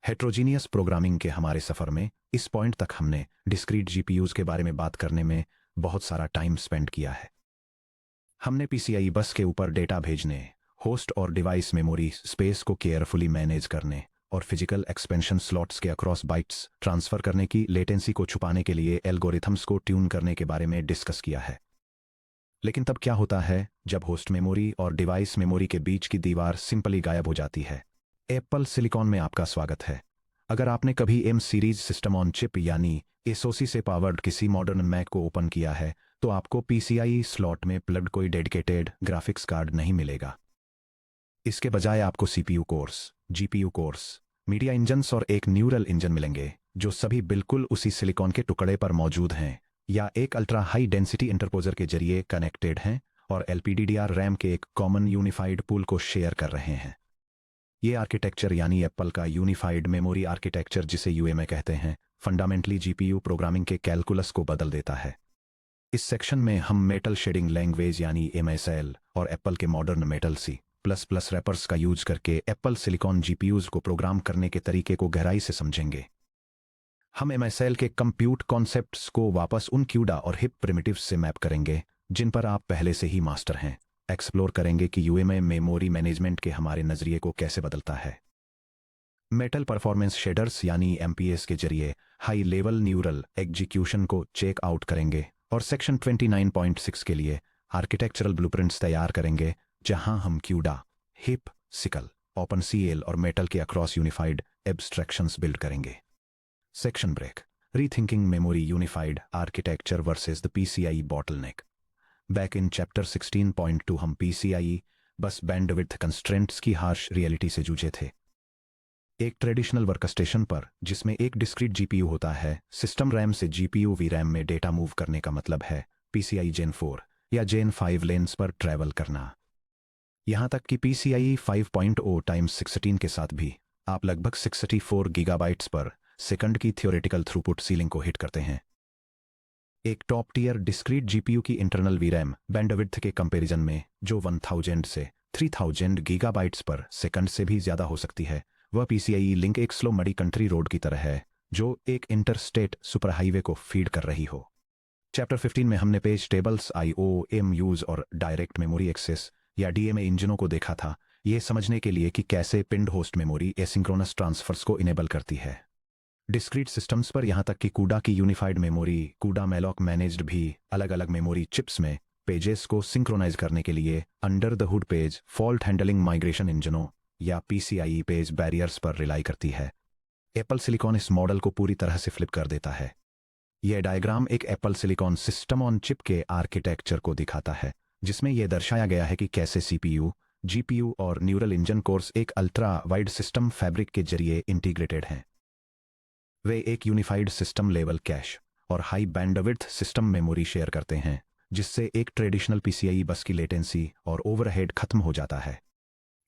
Heterogeneous programming के हमारे सफ़र में इस पॉइंट तक हमने डिस्क्रीट जीपीयूज़ के बारे में बात करने में बहुत सारा टाइम स्पेंड किया है। हमने पीसीआई बस के ऊपर डेटा भेजने, होस्ट और डिवाइस मेमोरी स्पेस को केयरफुली मैनेज करने और फिजिकल एक्सपेंशन स्लॉट्स के अक्रॉस बाइट्स ट्रांसफ़र करने की लेटेंसी को छुपाने के लिए एल्गोरिथम्स को ट्यून करने के बारे में डिस्कस किया है। लेकिन तब क्या होता है जब होस्ट मेमोरी और डिवाइस मेमोरी के बीच की दीवार सिंपली गायब हो जाती है? एप्पल सिलिकॉन में आपका स्वागत है। अगर आपने कभी M series system on chip यानी एसओसी से पावर्ड किसी मॉडर्न मैक को ओपन किया है तो आपको पीसीआई स्लॉट में प्लग्ड कोई डेडिकेटेड ग्राफिक्स कार्ड नहीं मिलेगा। इसके बजाय आपको CPU cores, GPU cores, media engines और एक न्यूरल इंजन मिलेंगे जो सभी बिल्कुल उसी सिलिकॉन के टुकड़े पर मौजूद हैं या एक अल्ट्रा हाई डेंसिटी इंटरपोजर के जरिए कनेक्टेड हैं और एलपीडीडीआर रैम के एक कॉमन यूनिफाइड पूल को शेयर कर रहे हैं। ये आर्किटेक्चर यानी एप्पल का यूनिफाइड मेमोरी आर्किटेक्चर, जिसे यूएमए कहते हैं, फंडामेंटली जीपीयू प्रोग्रामिंग के कैलकुलस को बदल देता है। इस सेक्शन में हम मेटल शेडिंग लैंग्वेज यानी एमएसएल और एप्पल के modern Metal C plus plus wrappers का यूज करके एप्पल सिलिकॉन जीपीयूज को प्रोग्राम करने के तरीके को गहराई से समझेंगे। हम एमएसएल के कंप्यूट कॉन्सेप्ट्स को वापस उन क्यूडा और हिप प्रिमिटिव्स से मैप करेंगे जिन पर आप पहले से ही मास्टर हैं। एक्सप्लोर करेंगे कि यूएमए मेमोरी मैनेजमेंट के हमारे नजरिए को कैसे बदलता है। मेटल परफॉर्मेंस शेडर्स यानी एमपीएस के जरिए हाई लेवल न्यूरल एग्जीक्यूशन को चेक आउट करेंगे और सेक्शन 29.6 के लिए आर्किटेक्चरल ब्लूप्रिंट्स तैयार करेंगे जहां हम क्यूडा, हिप, सिकल, ओपनसीएल और मेटल के अक्रॉस यूनिफाइड एब्स्ट्रैक्शंस बिल्ड करेंगे। Section break, rethinking memory unified architecture versus the PCI bottleneck. Back in chapter 16.2 हम पीसीआई बस बैंडविड्थ कंस्ट्रेंट्स की हार्श रियलिटी से जूझे थे। एक ट्रेडिशनल वर्कस्टेशन पर जिसमें एक डिस्क्रीट जीपीयू होता है, सिस्टम रैम से जीपीयू वी रैम में डेटा मूव करने का मतलब है पीसीआई जेन 4 या जेन 5 लेन्स पर ट्रैवल करना। यहां तक कि पीसीआई 5.0 टाइम्स 16 के साथ भी आप लगभग 64 गीगाबाइट्स पर सेकंड की थ्योरेटिकल थ्रूपुट सीलिंग को हिट करते हैं। एक टॉप टियर डिस्क्रीट जीपीयू की इंटरनल वीरैम बैंडविड्थ के कंपैरिजन में जो 1000 से 3000 गीगाबाइट्स पर सेकंड से भी ज्यादा हो सकती है, वह पीसीआई लिंक एक स्लो मडी कंट्री रोड की तरह है जो एक इंटरस्टेट सुपर हाईवे को फीड कर रही हो। चैप्टर 15 में हमने पेज टेबल्स, आईओ, एमयूज और डायरेक्ट मेमोरी एक्सेस या डीएमए इंजनों को देखा था, यह समझने के लिए कि कैसे पिंड होस्ट मेमोरी एसिंक्रोनस ट्रांसफर्स को इनेबल करती है। डिस्क्रीट सिस्टम्स पर यहां तक कि कूडा की यूनिफाइड मेमोरी, कूडा मेलॉक मैनेज्ड भी अलग अलग मेमोरी चिप्स में पेजेस को सिंक्रोनाइज करने के लिए under the hood page fault handling migration इंजनों या पीसीआई पेज बैरियर्स पर रिलाई करती है। एप्पल सिलिकॉन इस मॉडल को पूरी तरह से फ्लिप कर देता है। यह डायग्राम एक Apple silicon system on chip के आर्किटेक्चर को दिखाता है जिसमें यह दर्शाया गया है कि कैसे सीपीयू, जीपीयू और न्यूरल इंजन कोर्स एक अल्ट्रा वाइड सिस्टम फैब्रिक के जरिए इंटीग्रेटेड हैं। वे एक यूनिफाइड सिस्टम लेवल कैश और high bandwidth system memory share करते हैं जिससे एक ट्रेडिशनल पीसीआई बस की लेटेंसी और ओवरहेड खत्म हो जाता है।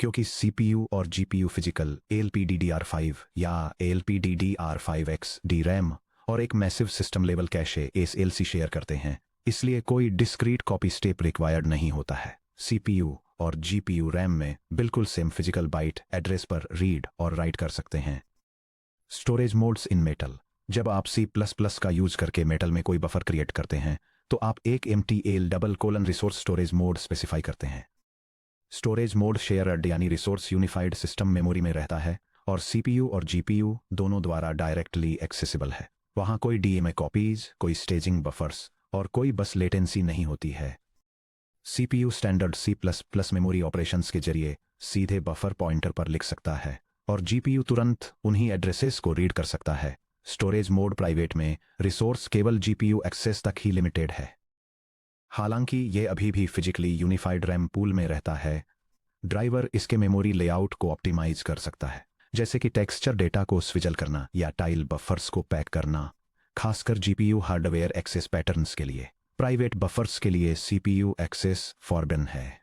क्योंकि सीपीयू और जीपीयू फिजिकल एलपीडीडीआर5 या एलपीडीडीआर5X डीरैम और एक massive system level cache SLC share करते हैं, इसलिए कोई डिस्क्रीट कॉपी स्टेप रिक्वायर्ड नहीं होता है। सीपीयू और जीपीयू रैम में बिल्कुल सेम फिजिकल बाइट एड्रेस पर रीड और राइट कर सकते हैं। स्टोरेज मोड्स इन मेटल, जब आप C++ का यूज करके मेटल में कोई बफर क्रिएट करते हैं तो आप एक MTL: resource storage mode specify करते हैं। स्टोरेज मोड शेयर्ड यानी रिसोर्स यूनिफाइड सिस्टम मेमोरी में रहता है और सीपीयू और जीपीयू दोनों द्वारा डायरेक्टली एक्सेसिबल है। वहां कोई डीएमए कॉपीज, कोई स्टेजिंग बफर्स और कोई बस लेटेंसी नहीं होती है। CPU standard C++ memory operations के जरिए सीधे बफर पॉइंटर पर लिख सकता है और जीपीयू तुरंत उन्हीं एड्रेसेस को रीड कर सकता है। स्टोरेज मोड प्राइवेट में रिसोर्स केवल जीपीयू एक्सेस तक ही लिमिटेड है। हालांकि यह अभी भी फिजिकली यूनिफाइड रैम पूल में रहता है। ड्राइवर इसके मेमोरी लेआउट को ऑप्टिमाइज कर सकता है, जैसे कि टेक्सचर डेटा को स्विजल करना या टाइल बफर्स को पैक करना, खासकर जीपीयू हार्डवेयर एक्सेस पैटर्न्स के लिए। प्राइवेट बफर्स के लिए सीपीयू एक्सेस फॉरबिडन है।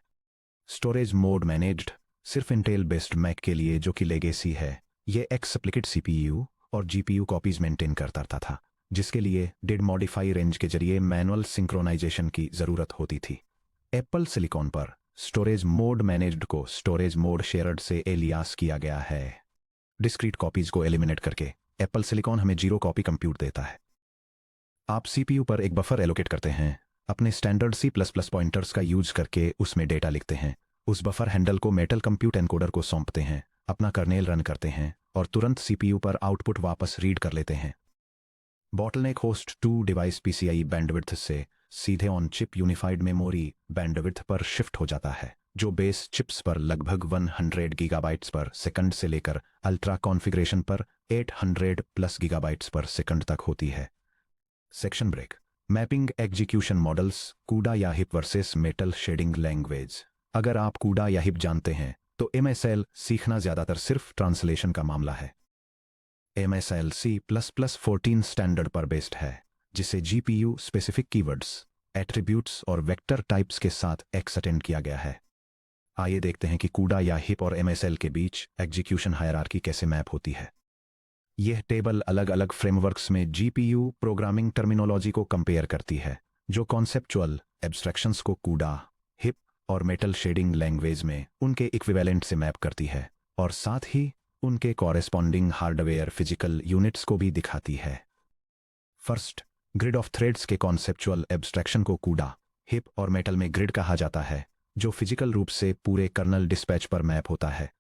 स्टोरेज मोड मैनेज्ड सिर्फ इंटेल बेस्ड मैक के लिए जो कि लेगेसी है। यह एक्सप्लिकेट सीपीयू और जीपीयू कॉपीज मेंटेन करता था जिसके लिए डिड मॉडिफाई रेंज के जरिए मैनुअल सिंक्रोनाइजेशन की जरूरत होती थी। एप्पल सिलिकॉन पर स्टोरेज मोड मैनेज्ड को स्टोरेज मोड शेयर्ड से एलियास किया गया है। डिस्क्रीट कॉपीज को एलिमिनेट करके एप्पल सिलिकॉन हमें 0 कॉपी कंप्यूट देता है। आप सीपीयू पर एक बफर एलोकेट करते हैं, अपने स्टैंडर्ड C++ पॉइंटर्स का यूज करके उसमें डेटा लिखते हैं, उस बफर हैंडल को मेटल कंप्यूट एनकोडर को सौंपते हैं, अपना कर्नेल रन करते हैं और तुरंत सीपीयू पर आउटपुट वापस रीड कर लेते हैं। Bottleneck host 2 device PCI bandwidth से सीधे on chip unified memory bandwidth पर शिफ्ट हो जाता है, जो बेस चिप्स पर लगभग 100 गीगाबाइट्स पर सेकंड से लेकर अल्ट्रा कॉन्फ़िगरेशन पर 800 प्लस गीगाबाइट्स पर सेकंड तक होती है। Section break. Mapping execution models, CUDA या HIP versus Metal shading language. अगर आप कूडा या हिप जानते हैं तो MSL सीखना ज्यादातर सिर्फ ट्रांसलेशन का मामला है। MSL C++ 14 स्टैंडर्ड पर बेस्ड है, जिसे GPU स्पेसिफिक कीवर्ड्स, एट्रीब्यूट्स और वेक्टर टाइप्स के साथ एक्सटेंड किया गया है। आइए देखते हैं कि कूडा या हिप और MSL के बीच एग्जीक्यूशन हायरार्की कैसे मैप होती है। यह टेबल अलग अलग फ्रेमवर्क्स में GPU प्रोग्रामिंग टर्मिनोलॉजी को कंपेयर करती है, जो कॉन्सेप्चुअल एब्स्ट्रैक्शंस को कूडा, हिप और मेटल शेडिंग लैंग्वेज में उनके इक्विवेलेंट से मैप करती है और साथ ही उनके कॉरेस्पॉन्डिंग हार्डवेयर फिजिकल यूनिट्स को भी दिखाती है। फर्स्ट, ग्रिड ऑफ थ्रेड्स के कॉन्सेप्चुअल एब्स्ट्रैक्शन को कूडा, हिप और मेटल में ग्रिड कहा जाता है, जो फिजिकल रूप से पूरे कर्नल डिस्पैच पर मैप होता है।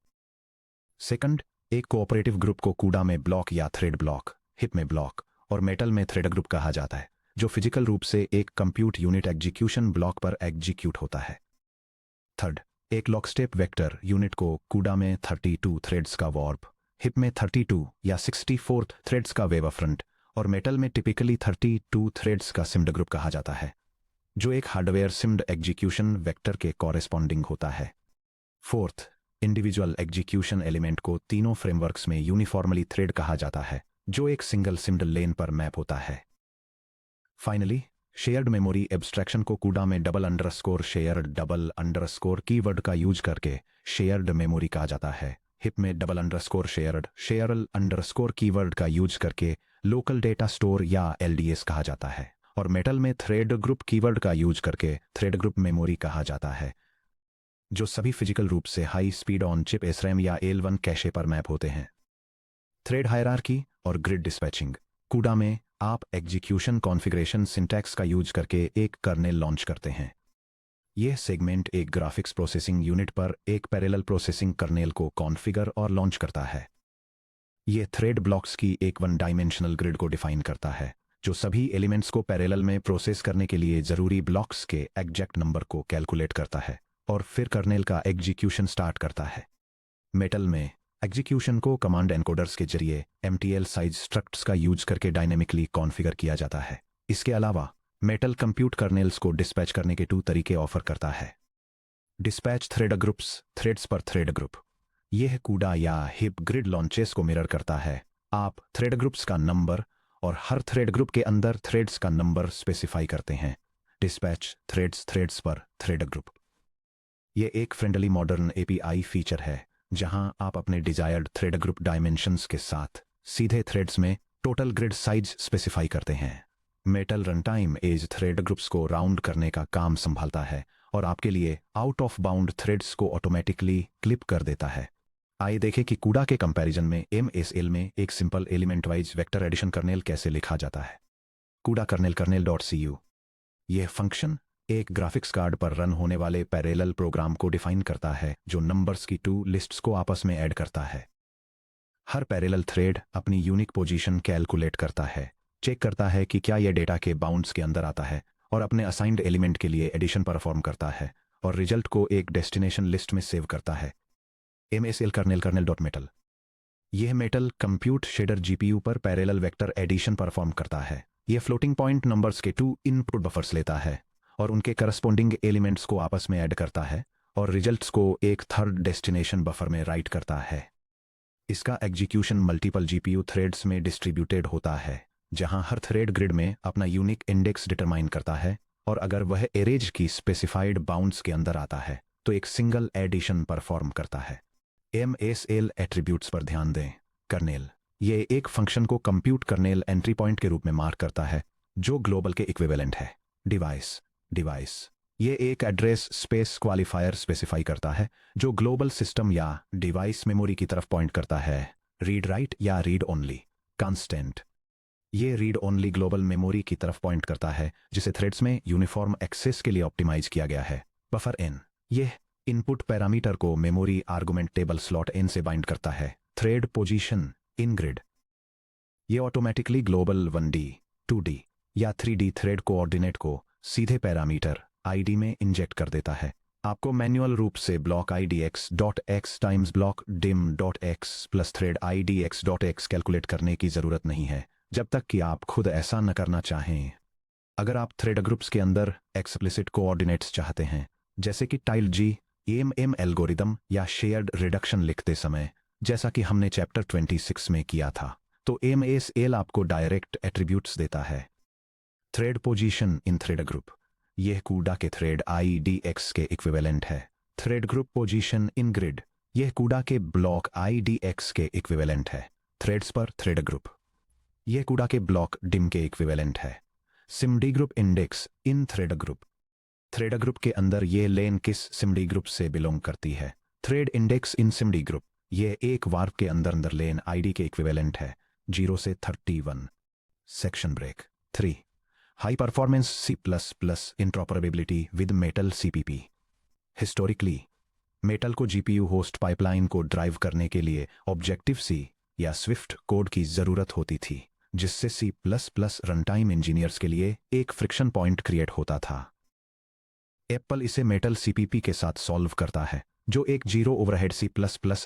सेकंड, एक कोऑपरेटिव ग्रुप को कूडा में ब्लॉक या थ्रेड ब्लॉक, हिप में ब्लॉक और मेटल में थ्रेड ग्रुप कहा जाता है, जो फिजिकल रूप से एक कंप्यूट यूनिट एग्जीक्यूशन ब्लॉक पर एग्जीक्यूट होता है। थर्ड, एक लॉकस्टेप वेक्टर यूनिट को कूडा में 32 थ्रेड्स का वॉर्प, हिप में 32 या 64 थ्रेड्स का वेवफ्रंट और मेटल में टिपिकली 32 थ्रेड्स का सिम्ड ग्रुप कहा जाता है, जो एक हार्डवेयर सिम्ड एग्जीक्यूशन वेक्टर के कॉरेस्पॉन्डिंग होता है। फोर्थ, इंडिविजुअल एग्जीक्यूशन एलिमेंट को तीनों फ्रेमवर्क्स में यूनिफॉर्मली थ्रेड कहा जाता है, जो एक सिंगल सिम्ड लेन पर मैप होता है। फाइनली, शेयर्ड मेमोरी एब्स्ट्रैक्शन को कूडा में डबल_शेयर्ड कीवर्ड का यूज करके शेयर्ड मेमोरी कहा जाता है, हिप में शेयरल कीवर्ड का यूज करके लोकल डेटा स्टोर या LDS कहा जाता है और मेटल में थ्रेड ग्रुप कीवर्ड का यूज करके थ्रेड ग्रुप मेमोरी कहा जाता है, जो सभी फिजिकल रूप से high speed on chip SRAM या L1 कैशे पर मैप होते हैं। थ्रेड हायरार्की और ग्रिड डिस्पैचिंग। कूडा में आप एग्जीक्यूशन कॉन्फ़िगरेशन सिंटैक्स का यूज करके एक कर्नेल लॉन्च करते हैं। यह सेगमेंट एक ग्राफिक्स प्रोसेसिंग यूनिट पर एक पैरेलल प्रोसेसिंग कर्नेल को कॉन्फ़िगर और लॉन्च करता है। यह थ्रेड ब्लॉक्स की एक 1 डायमेंशनल ग्रिड को डिफाइन करता है, जो सभी एलिमेंट्स को पैरेलल में प्रोसेस करने के लिए जरूरी ब्लॉक्स के एग्जैक्ट नंबर को कैलकुलेट करता है और फिर कर्नेल का एग्जीक्यूशन स्टार्ट करता है। मेटल में एग्जीक्यूशन को कमांड एनकोडर्स के जरिए MTL साइज स्ट्रक्ट्स का यूज करके डायनेमिकली कॉन्फ़िगर किया जाता है। इसके अलावा मेटल कंप्यूट कर्नेल्स को डिस्पैच करने के 2 तरीके ऑफर करता है। डिस्पैच थ्रेड ग्रुप्स, थ्रेड्स पर थ्रेड ग्रुप। यह कूडा या हिप ग्रिड लॉन्चेस को मिरर करता है। आप थ्रेड ग्रुप्स का नंबर और हर थ्रेड ग्रुप के अंदर थ्रेड्स का नंबर स्पेसिफाई करते हैं। डिस्पैच थ्रेड्स पर थ्रेड ग्रुप। यह एक फ्रेंडली मॉडर्न API फीचर है, जहां आप अपने डिजायर्ड थ्रेड ग्रुप डायमेंशंस के साथ सीधे थ्रेड्स में टोटल ग्रिड साइज स्पेसिफाई करते हैं। Metal runtime edge thread groups को राउंड करने का काम संभालता है और आपके लिए आउट ऑफ बाउंड थ्रेड्स को ऑटोमेटिकली क्लिप कर देता है। आइए देखें कि कूडा के कंपैरिजन में MSL में एक simple element wise vector addition kernel कैसे लिखा जाता है। कूडा कर्नेल.cu। यह फंक्शन एक ग्राफिक्स कार्ड पर रन होने वाले पैरेलल प्रोग्राम को डिफाइन करता है, जो नंबर्स की 2 लिस्ट्स को आपस में ऐड करता है। हर पैरेलल थ्रेड अपनी यूनिक पोजीशन कैलकुलेट करता है, चेक करता है कि क्या यह डेटा के बाउंड्स के अंदर आता है और अपने असाइंड एलिमेंट के लिए एडिशन परफॉर्म करता है और रिजल्ट को एक डेस्टिनेशन लिस्ट में सेव करता है। MSL कर्नेल.metal। यह मेटल कंप्यूट शेडर GPU पर पैरेलल वेक्टर एडिशन परफॉर्म करता है। यह फ्लोटिंग पॉइंट नंबर्स के 2 इनपुट बफर्स लेता है और उनके करस्पॉन्डिंग एलिमेंट्स को आपस में ऐड करता है और रिजल्ट्स को एक थर्ड डेस्टिनेशन बफर में राइट करता है। इसका एग्जीक्यूशन मल्टीपल GPU थ्रेड्स में डिस्ट्रीब्यूटेड होता है, जहां हर थ्रेड ग्रिड में अपना यूनिक इंडेक्स डिटरमाइन करता है और अगर वह एरेज की स्पेसिफाइड बाउंड्स के अंदर आता है तो एक सिंगल एडिशन परफॉर्म करता है। MSL एट्रीब्यूट्स पर ध्यान दें। कर्नेल। यह एक फंक्शन को कंप्यूट कर्नेल एंट्री पॉइंट के रूप में मार्क करता है, जो ग्लोबल के इक्विवेलेंट है। डिवाइस। यह एक एड्रेस स्पेस क्वालिफायर स्पेसिफाई करता है, जो ग्लोबल सिस्टम या डिवाइस मेमोरी की तरफ पॉइंट करता है। रीड राइट या रीड ओनली कांस्टेंट। ये रीड ओनली ग्लोबल मेमोरी की तरफ पॉइंट करता है, जिसे थ्रेड्स में यूनिफॉर्म एक्सेस के लिए ऑप्टिमाइज किया गया है। बफर एन, यह इनपुट पैरामीटर को memory argument table slot n से बाइंड करता है। थ्रेड पोजीशन इन ग्रिड, ये ऑटोमेटिकली ग्लोबल 1D 2D या 3D थ्रेड कोऑर्डिनेट को सीधे पैरामीटर आईडी में इंजेक्ट कर देता है। आपको मैन्युअल रूप से block ID x.x times block dim.x plus thread ID x.x calculate करने की जरूरत नहीं है, जब तक कि आप खुद ऐसा न करना चाहें। अगर आप थ्रेड ग्रुप्स के अंदर एक्सप्लिसिट कोऑर्डिनेट्स चाहते हैं, जैसे कि टाइल जी एम एल्गोरिदम या शेयर्ड रिडक्शन लिखते समय, जैसा कि हमने चैप्टर 26 में किया था, तो MSL आपको डायरेक्ट एट्रीब्यूट्स देता है। थ्रेड पोजीशन इन थ्रेड ग्रुप, यह कूडा के थ्रेड IDX के इक्विवेलेंट है। Thread group position in grid, यह कूडा के ब्लॉक IDX के इक्विवेलेंट है। थ्रेड्स पर थ्रेड ग्रुप, यह कूडा के ब्लॉक डिम के इक्विवेलेंट है। सिमडी ग्रुप इंडेक्स इन थ्रेड ग्रुप, थ्रेड ग्रुप के अंदर यह लेन किस सिमडी ग्रुप से बिलोंग करती है। थ्रेड इंडेक्स इन सिमडी ग्रुप, यह एक वार्प के अंदर लेन आईडी के इक्विवेलेंट है 0 से 31। Section break 3, high performance C++ interoperability with Metal CPP। Historically Metal को GPU होस्ट पाइपलाइन को ड्राइव करने के लिए ऑब्जेक्टिव C या स्विफ्ट कोड की जरूरत होती थी, जिससे C++ रनटाइम इंजीनियर्स के लिए एक फ्रिक्शन पॉइंट क्रिएट होता था। एप्पल इसे मेटल CPP के साथ सॉल्व करता है, जो एक zero overhead C++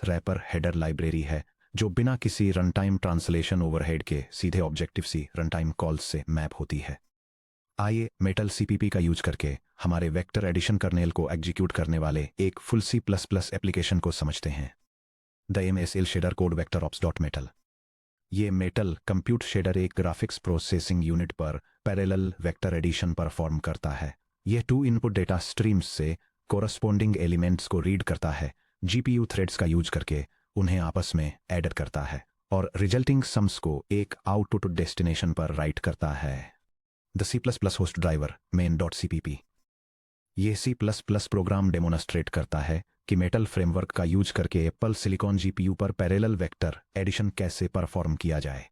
wrapper header library है, जो बिना किसी रनटाइम ट्रांसलेशन ओवरहेड के सीधे ऑब्जेक्टिव C रनटाइम कॉल्स से मैप होती है। आइए मेटल CPP का यूज करके हमारे वेक्टर एडिशन कर्नेल को एग्जीक्यूट करने वाले एक फुल C++ एप्लीकेशन को समझते हैं। The MSL shader code vector ops metal. ये मेटल कंप्यूट शेडर एक ग्राफिक्स प्रोसेसिंग यूनिट पर पैरेलल वेक्टर एडिशन परफॉर्म करता है। यह 2 इनपुट डेटा स्ट्रीम्स से कोरस्पोंडिंग एलिमेंट्स को रीड करता है, GPU थ्रेड्स का यूज करके उन्हें आपस में ऐड करता है और रिजल्टिंग सम्स को एक आउटपुट डेस्टिनेशन पर राइट करता है। The C++ host driver main.cpp, ये C++ प्रोग्राम डेमोन्स्ट्रेट करता है कि मेटल फ्रेमवर्क का यूज करके एप्पल सिलिकॉन GPU पर पैरेलल वेक्टर एडिशन कैसे परफॉर्म किया जाए।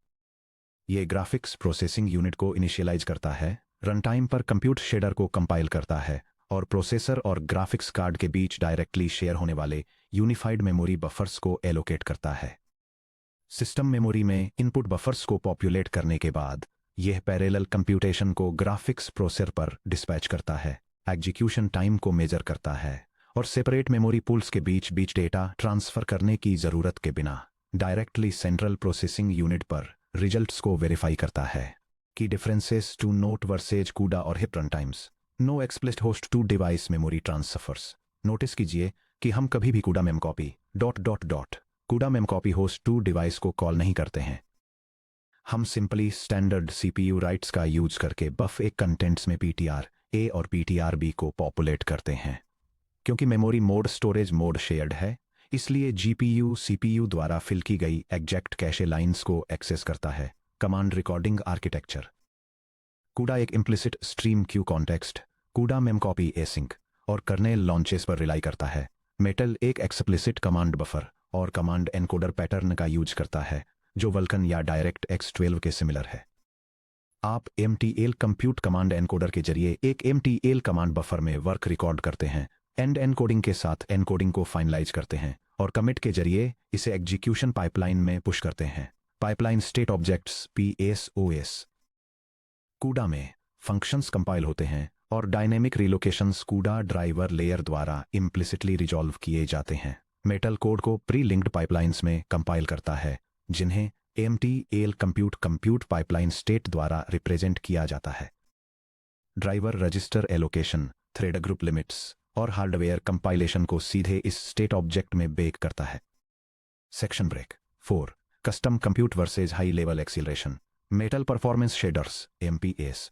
ये ग्राफिक्स प्रोसेसिंग यूनिट को इनिशियलाइज करता है, रनटाइम पर कंप्यूट शेडर को कंपाइल करता है और प्रोसेसर और ग्राफिक्स कार्ड के बीच डायरेक्टली शेयर होने वाले यूनिफाइड मेमोरी बफर्स को एलोकेट करता है। सिस्टम मेमोरी में इनपुट बफर्स को पॉपुलेट करने के बाद यह पैरेलल कंप्यूटेशन को ग्राफिक्स प्रोसेसर पर डिस्पैच करता है, एग्जीक्यूशन टाइम को मेजर करता है और सेपरेट मेमोरी पूल्स के बीच डेटा ट्रांसफर करने की जरूरत के बिना डायरेक्टली सेंट्रल प्रोसेसिंग यूनिट पर रिजल्ट्स को वेरीफाई करता है। Key differences to note versus CUDA और HIP runtimes. No explicit host to device memory transfers. Notice कीजिए कि हम कभी भी CUDA memcpy CUDA memcpy host to device को कॉल नहीं करते हैं। हम सिंपली स्टैंडर्ड CPU राइट्स का यूज करके बफ एक कंटेंट्स में PTR A और PTR B को पॉपुलेट करते हैं। क्योंकि memory mode storage mode shared है, इसलिए GPU CPU द्वारा फिल की गई एग्जैक्ट कैशे लाइंस को एक्सेस करता है। Command recording architecture. कूडा एक इम्प्लिसिट स्ट्रीम क्यू कॉन्टेक्स्ट, कूडा मेमकॉपी एसिंक और कर्नेल लॉन्चेस पर रिलाई करता है। मेटल एक एक्सप्लिसिट कमांड बफर और कमांड एनकोडर पैटर्न का यूज करता है, जो वल्कन या डायरेक्ट X12 के सिमिलर है। आप MTL कंप्यूट कमांड एनकोडर के जरिए एक MTL कमांड बफर में वर्क रिकॉर्ड करते हैं, एंड एनकोडिंग के साथ एनकोडिंग को फाइनलाइज करते हैं और कमिट के जरिए इसे एग्जीक्यूशन पाइपलाइन में पुश करते हैं। Pipeline state objects PSOS। कूडा में फंक्शंस कंपाइल होते हैं और dynamic relocations CUDA driver layer द्वारा इम्प्लिसिटली रिजॉल्व किए जाते हैं। मेटल कोड को प्री लिंक्ड पाइपलाइंस में कंपाइल करता है, जिन्हें MTL कंप्यूट पाइपलाइन स्टेट द्वारा रिप्रेजेंट किया जाता है। Driver register allocation, thread group limits और हार्डवेयर कंपाइलेशन को सीधे इस स्टेट ऑब्जेक्ट में बेक करता है। Section break 4, custom compute versus high level acceleration. Metal performance shaders MPS।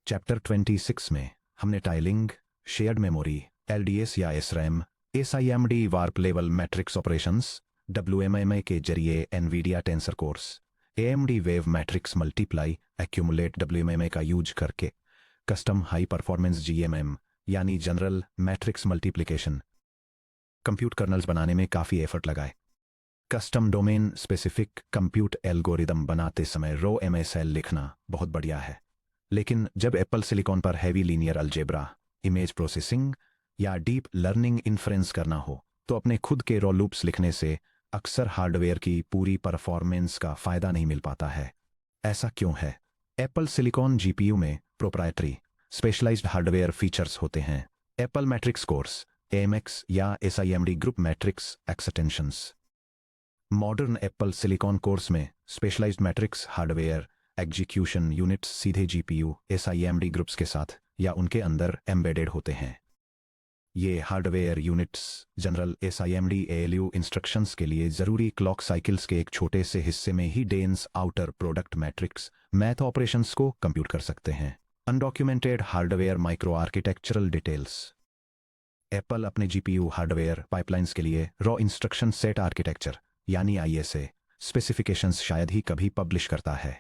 Chapter 26 में हमने टाइलिंग, शेयर्ड मेमोरी, LDS या SRAM, SIMD warp level matrix operations, WMMA के जरिए NVIDIA tensor course, AMD wave matrix multiply accumulate WMMA का use करके custom high performance GMM यानी general matrix multiplication compute colonel's बनाने में काफ़ी एफर्ट लगाए। Custom domain specific compute algorithm बनाते समय रो MSL लिखना बहुत बढ़िया है, लेकिन जब एप्पल सिलिकॉन पर heavy linear algebra, image processing या डीप लर्निंग इन्फ्रेंस करना हो तो अपने खुद के रो लूप्स लिखने से अक्सर हार्डवेयर की पूरी परफॉर्मेंस का फायदा नहीं मिल पाता है। ऐसा क्यों है? एप्पल सिलिकॉन GPU में प्रोप्राइटरी स्पेशलाइज्ड हार्डवेयर फीचर्स होते हैं। एप्पल मैट्रिक्स कोर्स AMX या SIMD group matrix extensions. Modern Apple silicon cores में specialised matrix hardware execution units सीधे GPU SIMD ग्रुप्स के साथ या उनके अंदर एम्बेडेड होते हैं। ये hardware units general SIMD ALU instructions के लिए ज़रूरी क्लॉक साइकिल्स के एक छोटे से हिस्से में ही dense outer product matrix math operations को कंप्यूट कर सकते हैं। Undocumented hardware micro architectural details. Apple अपने GPU हार्डवेयर पाइपलाइंस के लिए रॉ इंस्ट्रक्शन सेट आर्किटेक्चर यानी ISA स्पेसिफिकेशंस शायद ही कभी पब्लिश करता है।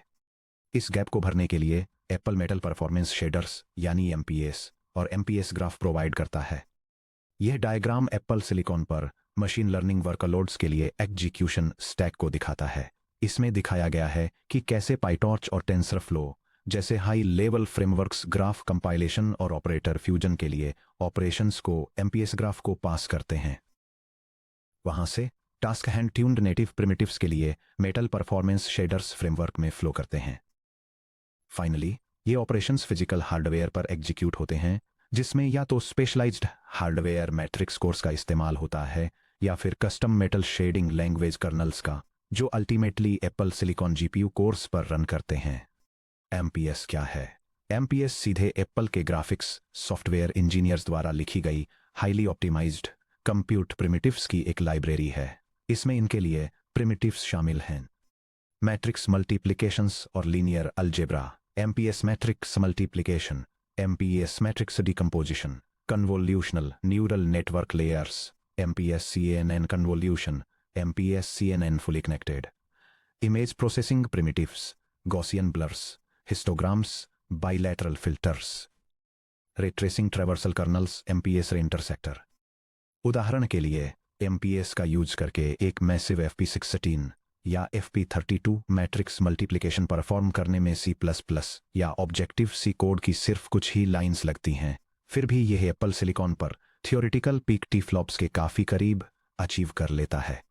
इस गैप को भरने के लिए एप्पल मेटल परफॉर्मेंस शेडर्स यानी MPS और MPS ग्राफ प्रोवाइड करता है। यह डायग्राम एप्पल सिलिकॉन पर मशीन लर्निंग वर्कलोड्स के लिए एग्जीक्यूशन स्टैक को दिखाता है। इसमें दिखाया गया है कि कैसे पाइटॉर्च और टेंसरफ्लो जैसे high level frameworks graph compilation और ऑपरेटर फ्यूजन के लिए ऑपरेशंस को MPS ग्राफ को पास करते हैं। वहां से task hand tuned native primitives के लिए मेटल परफॉर्मेंस शेडर्स फ्रेमवर्क में फ्लो करते हैं। फाइनली ये ऑपरेशंस फिजिकल हार्डवेयर पर एग्जीक्यूट होते हैं, जिसमें या तो स्पेशलाइज्ड हार्डवेयर मैट्रिक्स कोर्स का इस्तेमाल होता है या फिर custom Metal shading language kernels का, जो ultimately Apple silicon GPU cores पर रन करते हैं। MPS क्या है? MPS सीधे एप्पल के ग्राफिक्स सॉफ्टवेयर इंजीनियर्स द्वारा लिखी गई हाईली ऑप्टिमाइज्ड कंप्यूट प्रिमिटिव्स की एक लाइब्रेरी है। इसमें इनके लिए प्रिमिटिव्स शामिल हैं मैट्रिक्स मल्टीप्लिकेशंस और linear algebra, MPS matrix multiplication, MPS matrix decomposition, convolutional neural network layers, MPS CNN convolution, MPS CNN fully connected, image processing primitives, Gaussian blurs, histograms, bilateral filters, ray tracing traversal colonel's, MPS रे इंटरसेक्टर। उदाहरण के लिए MPS का use करके एक massive FP16 या FP32 matrix multiplication perform करने में C++ या ऑब्जेक्टिव C कोड की सिर्फ कुछ ही लाइंस लगती हैं। फिर भी यह एप्पल सिलिकॉन पर थियोरिटिकल पीक टीफ्लॉप्स के काफ़ी करीब अचीव कर लेता है।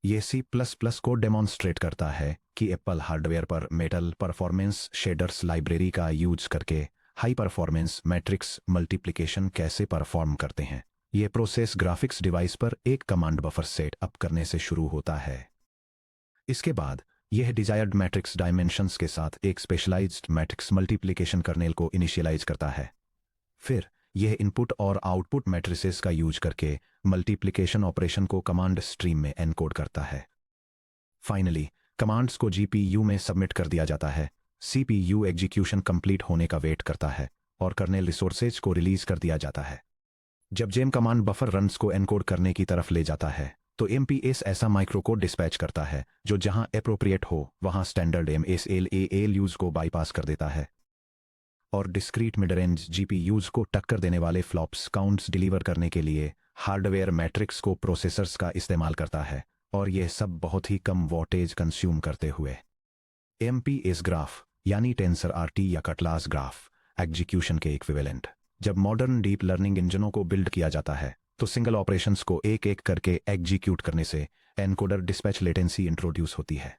ये C++ को डेमॉन्स्ट्रेट करता है कि एप्पल हार्डवेयर पर मेटल परफॉर्मेंस शेडर्स लाइब्रेरी का यूज करके हाई परफॉर्मेंस मैट्रिक्स मल्टीप्लिकेशन कैसे परफॉर्म करते हैं। यह प्रोसेस ग्राफिक्स डिवाइस पर एक कमांड बफर सेट अप करने से शुरू होता है। इसके बाद यह डिजायर्ड मैट्रिक्स डायमेंशंस के साथ एक स्पेशलाइज्ड मैट्रिक्स मल्टीप्लिकेशन कर्नेल को इनिशियलाइज करता है। फिर यह इनपुट और आउटपुट मैट्रिसेस का यूज करके मल्टीप्लिकेशन ऑपरेशन को कमांड स्ट्रीम में एनकोड करता है। फाइनली कमांड्स को GPU में सबमिट कर दिया जाता है। CPU एग्जीक्यूशन कंप्लीट होने का वेट करता है और कर्नेल रिसोर्सेज को रिलीज कर दिया जाता है। जब जेम कमांड बफर रन्स को एनकोड करने की तरफ ले जाता है तो MPS ऐसा माइक्रोकोड डिस्पैच करता है जो जहां एप्रोप्रिएट हो वहां स्टैंडर्ड MSL ALUs को बाईपास कर देता है और डिस्क्रीट मिड रेंज GPUs को टक्कर देने वाले फ्लॉप्स काउंट्स डिलीवर करने के लिए हार्डवेयर मैट्रिक्स को प्रोसेसर्स का इस्तेमाल करता है, और यह सब बहुत ही कम वोल्टेज कंज्यूम करते हुए। MPS ग्राफ यानी टेंसर RT या कटलास ग्राफ एग्जीक्यूशन के इक्विवेलेंट। जब मॉडर्न डीप लर्निंग इंजनों को बिल्ड किया जाता है तो सिंगल ऑपरेशंस को एक एक करके एग्जीक्यूट करने से एनकोडर डिस्पैच लेटेंसी इंट्रोड्यूस होती है।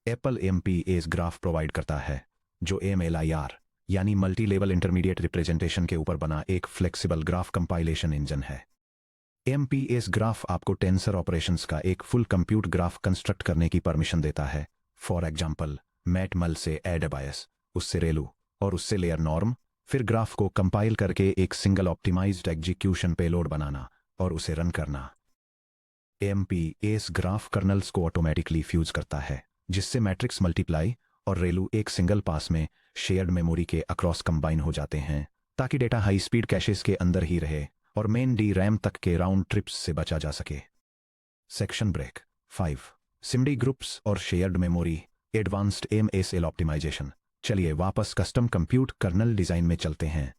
एप्पल MPS ग्राफ प्रोवाइड करता है जो MLIR यानी मल्टी लेवल इंटरमीडिएट रिप्रेजेंटेशन के ऊपर बना एक फ्लेक्सिबल ग्राफ कंपाइलेशन इंजन है। MPS ग्राफ आपको टेंसर ऑपरेशंस का एक फुल कंप्यूट ग्राफ कंस्ट्रक्ट करने की परमिशन देता है। फॉर एग्जाम्पल मैटमल से एडबायस, उससे रेलू और उससे लेयर नॉर्म, फिर ग्राफ को कंपाइल करके एक सिंगल ऑप्टिमाइज्ड एग्जीक्यूशन पेलोड बनाना और उसे रन करना। MPS ग्राफ कर्नल्स को ऑटोमेटिकली फ्यूज करता है जिससे मैट्रिक्स मल्टीप्लाई और रेलू एक सिंगल पास में शेयर्ड मेमोरी के अक्रॉस कंबाइन हो जाते हैं ताकि डेटा हाई स्पीड कैशेस के अंदर ही रहे और मेन DRAM तक के राउंड ट्रिप्स से बचा जा सके। सेक्शन ब्रेक 5 सिमडी ग्रुप्स और shared memory advanced MSL optimisation. चलिए वापस कस्टम कंप्यूट कर्नल डिजाइन में चलते हैं।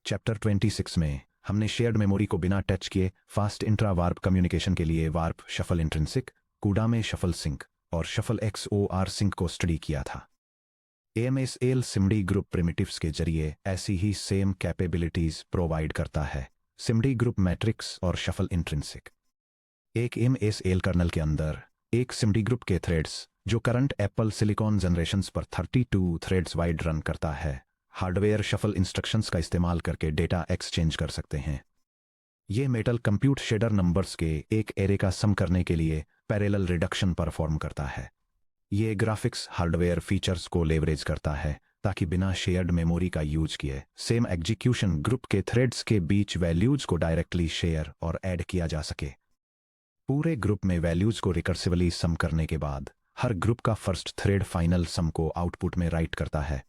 चैप्टर 26 में हमने शेयर्ड मेमोरी को बिना टच किए फास्ट इंट्रा वार्प कम्युनिकेशन के लिए वार्प शफल इंट्रिंसिक, कूडा में शफल सिंक और शफल XOR सिंक को स्टडी किया था। AMSL सिमडी ग्रुप प्रिमिटिव्स के जरिए ऐसी ही सेम कैपेबिलिटीज प्रोवाइड करता है, सिमडी ग्रुप मैट्रिक्स और शफल इंट्रिंसिक। एक AMSL कर्नल के अंदर एक सिमडी ग्रुप के थ्रेड्स जो करंट एप्पल सिलिकॉन जनरेशंस पर 32 थ्रेड्स वाइड रन करता है, हार्डवेयर शफल इंस्ट्रक्शंस का इस्तेमाल करके डेटा एक्सचेंज कर सकते हैं। ये मेटल कंप्यूट शेडर नंबर्स के एक एरे का सम करने के लिए पैरेलल रिडक्शन परफॉर्म करता है। ये ग्राफिक्स हार्डवेयर फीचर्स को लेवरेज करता है ताकि बिना शेयर्ड मेमोरी का यूज किए सेम एग्जीक्यूशन ग्रुप के थ्रेड्स के बीच वैल्यूज को डायरेक्टली शेयर और ऐड किया जा सके। पूरे ग्रुप में वैल्यूज को रिकर्सिवली सम करने के बाद हर ग्रुप का फर्स्ट थ्रेड फाइनल सम को आउटपुट में राइट करता है।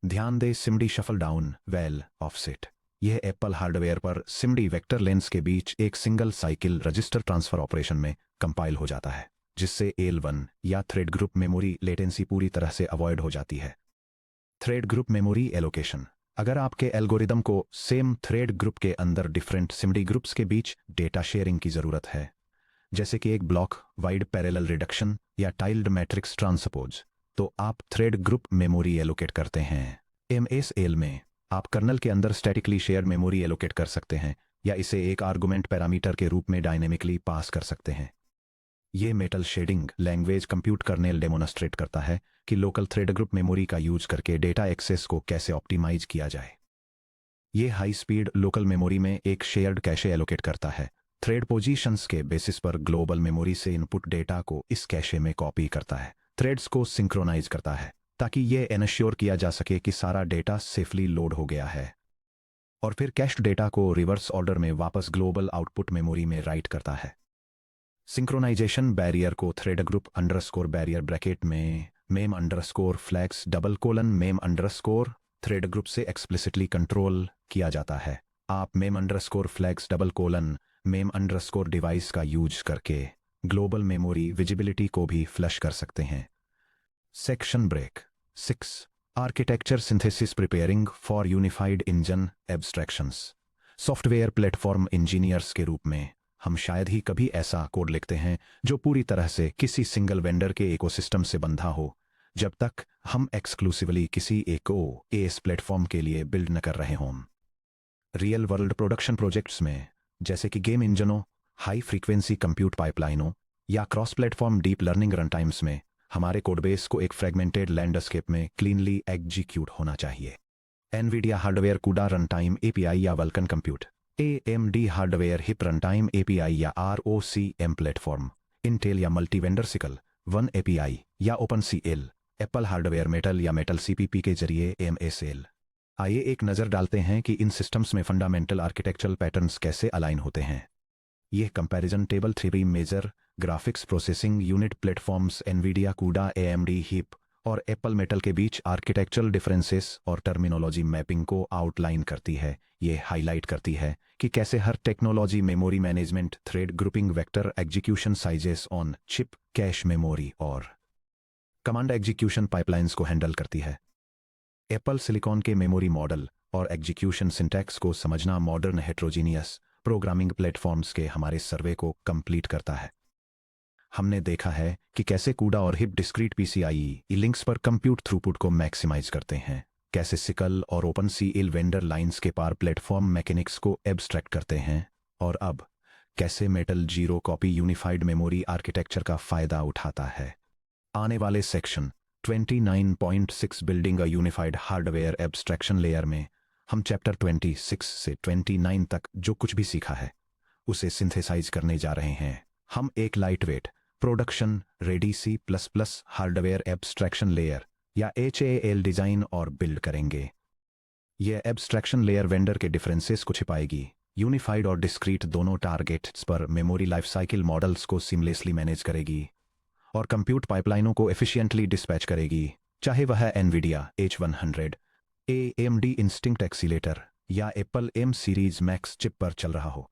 ध्यान दे सिमडी शफल डाउन वेल ऑफसेट, यह एप्पल हार्डवेयर पर सिमडी वेक्टर लेंस के बीच एक single cycle register transfer operation में कंपाइल हो जाता है, जिससे L1 या थ्रेड ग्रुप मेमोरी लेटेंसी पूरी तरह से अवॉइड हो जाती है। थ्रेड ग्रुप मेमोरी एलोकेशन, अगर आपके एल्गोरिदम को सेम थ्रेड ग्रुप के अंदर डिफरेंट सिमडी ग्रुप्स के बीच डेटा शेयरिंग की जरूरत है, जैसे कि एक ब्लॉक वाइड पैरेलल रिडक्शन या टाइल्ड मैट्रिक्स ट्रांसपोज, तो आप थ्रेड ग्रुप मेमोरी एलोकेट करते हैं। MSL में आप कर्नल के अंदर स्टैटिकली शेयर्ड मेमोरी एलोकेट कर सकते हैं या इसे एक आर्गुमेंट पैरामीटर के रूप में डायनेमिकली पास कर सकते हैं। ये Metal shading language compute kernel demonstrate करता है कि लोकल थ्रेड ग्रुप मेमोरी का यूज करके डेटा एक्सेस को कैसे ऑप्टिमाइज किया जाए। ये हाई स्पीड लोकल मेमोरी में एक शेयर्ड कैशे एलोकेट करता है, थ्रेड पोजीशंस के बेसिस पर ग्लोबल मेमोरी से इनपुट डेटा को इस कैशे में कॉपी करता है, थ्रेड्स को सिंक्रोनाइज करता है ताकि यह एनश्योर किया जा सके कि सारा डेटा सेफली लोड हो गया है, और फिर कैश्ड डेटा को रिवर्स ऑर्डर में वापस ग्लोबल आउटपुट मेमोरी में राइट करता है। सिंक्रोनाइजेशन बैरियर को thread group underscore barrier bracket में mem underscore flags double colon mem underscore thread group से एक्सप्लिसिटली कंट्रोल किया जाता है। आप mem underscore flags double colon mem underscore device का यूज करके ग्लोबल मेमोरी विजिबिलिटी को भी फ्लश कर सकते हैं। Section break 6 architecture synthesis preparing for unified engine abstractions. Software platform engineers के रूप में हम शायद ही कभी ऐसा कोड लिखते हैं जो पूरी तरह से किसी सिंगल वेंडर के इकोसिस्टम से बंधा हो, जब तक हम एक्सक्लूसिवली किसी एक OS प्लेटफॉर्म के लिए बिल्ड न कर रहे हों। रियल वर्ल्ड प्रोडक्शन प्रोजेक्ट्स में, जैसे कि गेम इंजनों, हाई फ्रीक्वेंसी कंप्यूट पाइपलाइनों या cross platform deep learning run times में, हमारे कोडबेस को एक फ्रेगमेंटेड लैंडस्केप में क्लीनली एग्जीक्यूट होना चाहिए। एनवीडिया हार्डवेयर कूडा रन टाइम API या vulcan compute, AMD hardware hip run time API या ROCm प्लेटफॉर्म, इंटेल या multi vendor sickle one API या OpenCL, एप्पल हार्डवेयर मेटल या मेटल CPP के जरिए MSL। आइए एक नज़र डालते हैं कि इन सिस्टम्स में फंडामेंटल आर्किटेक्चरल पैटर्न्स कैसे अलाइन होते हैं। यह comparison table 3 major graphics processing unit platforms Nvidia CUDA AMD HIP और एप्पल मेटल के बीच आर्किटेक्चरल डिफरेंसेस और टर्मिनोलॉजी मैपिंग को आउटलाइन करती है। ये हाईलाइट करती है कि कैसे हर technology memory management, thread grouping, vector execution sizes on chip, cache memory और कमांड एग्जीक्यूशन पाइपलाइंस को हैंडल करती है। एप्पल सिलिकॉन के मेमोरी मॉडल और एग्जीक्यूशन सिंटैक्स को समझना मॉडर्न हेट्रोजीनियस प्रोग्रामिंग प्लेटफॉर्म्स के हमारे सर्वे को कंप्लीट करता है। हमने देखा है कि कैसे कूडा और हिप डिस्क्रीट PCIe लिंक्स पर कंप्यूट थ्रूपुट को मैक्सिमाइज करते हैं, कैसे सिकल और OpenCL वेंडर लाइंस के पार प्लेटफॉर्म मैकेनिक्स को एब्स्ट्रैक्ट करते हैं, और अब कैसे metal zero copy unified memory architecture का फायदा उठाता है। आने वाले section 29.6 building a unified hardware abstraction layer में हम चैप्टर 26 से 29 तक जो कुछ भी सीखा है उसे सिंथेसाइज करने जा रहे हैं। हम एक lightweight production ready C++ hardware abstraction layer या HAL डिजाइन और बिल्ड करेंगे। यह एब्स्ट्रैक्शन लेयर वेंडर के डिफरेंसेस को छिपाएगी, यूनिफाइड और डिस्क्रीट दोनों टारगेट्स पर मेमोरी लाइफ साइकिल मॉडल्स को सीमलेसली मैनेज करेगी और कंप्यूट पाइपलाइनों को एफिशिएंटली डिस्पैच करेगी, चाहे वह Nvidia H100, AMD Instinct accelerator या Apple M series Max chip पर चल रहा हो।